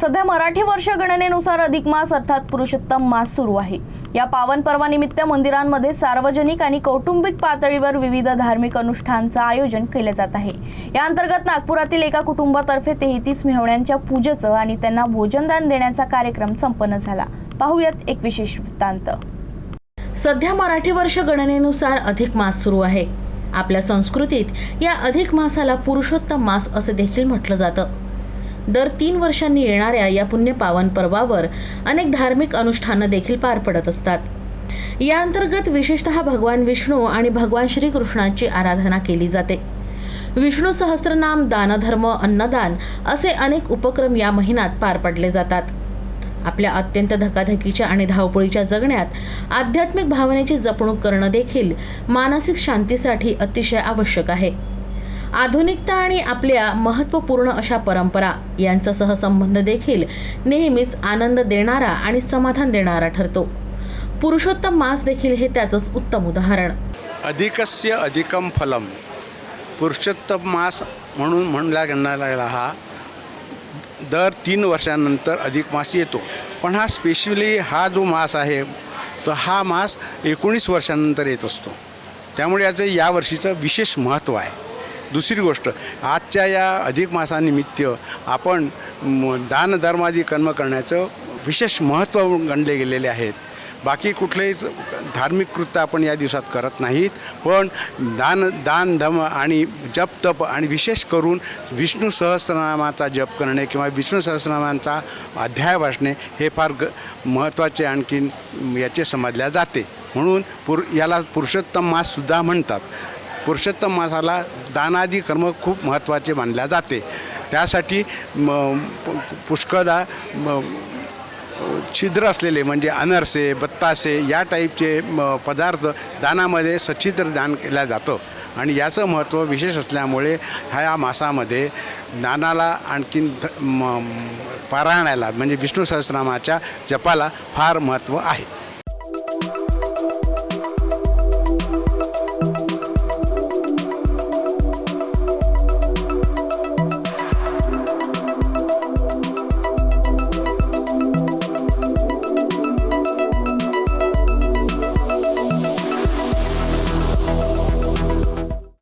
सध्या मराठी वर्ष गणनेनुसार अधिक मास अर्थात पुरुषोत्तम मास सुरू आहे। या पावन पर्वानिमित्त मंदिरांमध्ये सार्वजनिक आणि कौटुंबिक पातळीवर विविध धार्मिक अनुष्ठानांचे आयोजन केले जात आहे। या अंतर्गत नागपुरातील एका कुटुंबातर्फे 33 मेहण्यांच्या पूजेचं आणि त्यांना भोजनदान देण्याचा कार्यक्रम संपन्न झाला। पाहूयात एक विशेष वृत्तांत। सध्या मराठी वर्ष गणनेनुसार अधिक मास सुरू आहे। आपल्या संस्कृतीत या अधिक मासाला पुरुषोत्तम मास असे देखील म्हटलं जातं। दर 3 वर्षांनी येणाऱ्या या पुण्य पावन पर्वावर अनेक धार्मिक अनुष्ठानं देखील पार पडत असतात। या अंतर्गत विशेषतः भगवान विष्णू आणि भगवान श्रीकृष्णाची आराधना केली जाते। विष्णू सहस्त्रनाम, दानधर्म, अन्नदान असे अनेक उपक्रम या महिन्यात पार पडले जातात। आपल्या अत्यंत धकाधकीच्या आणि धावपळीच्या जगण्यात आध्यात्मिक भावनेची जपणूक करणं देखील मानसिक शांतीसाठी अतिशय आवश्यक आहे। आधुनिकता आणि आपल्या महत्त्वपूर्ण अशा परंपरा यांचा सहसंबंध देखील नेहमीच आनंद देणारा आणि समाधान देणारा ठरतो। पुरुषोत्तम मास देखील हे त्याचंच उत्तम उदाहरण। अधिकस्य अधिकम फलम, पुरुषोत्तम मास म्हणून म्हणला गेलेला हा दर 3 वर्षांनंतर अधिक मास येतो। पण हा स्पेशली हा जो मास आहे तो हा मास 19 वर्षांनंतर येत असतो। त्यामुळे याचं या वर्षीचं विशेष महत्त्व आहे। दुसरी गोष्ट, आजच्या या अधिक मासानिमित्त आपण दानधर्मादी कर्म करण्याचं विशेष महत्त्व गणले गेलेले आहेत। बाकी कुठलेही धार्मिक कृत्य आपण या दिवसात करत नाहीत, पण दान धर्म आणि जप तप आणि विशेष करून विष्णू सहस्रनामाचा जप करणे किंवा विष्णू सहस्रनामांचा अध्याय वाचणे हे फार महत्त्वाचे आणखीन याचे समजल्या जाते। म्हणून याला पुरुषोत्तम माससुद्धा म्हणतात। पुरुषोत्तम मासाला दानादी कर्म खूप महत्त्वाचे मानले जाते। त्यासाठी पुष्कळदा छिद्र असलेले म्हणजे अनरसे, बत्तासे या टाईपचे पदार्थ दानामध्ये सच्छिद्र दान केलं जातं आणि याचं महत्त्व विशेष असल्यामुळे ह्या मासामध्ये दानाला आणखीन पारायणाला म्हणजे विष्णू सहस्रनामाच्या जपाला फार महत्त्व आहे।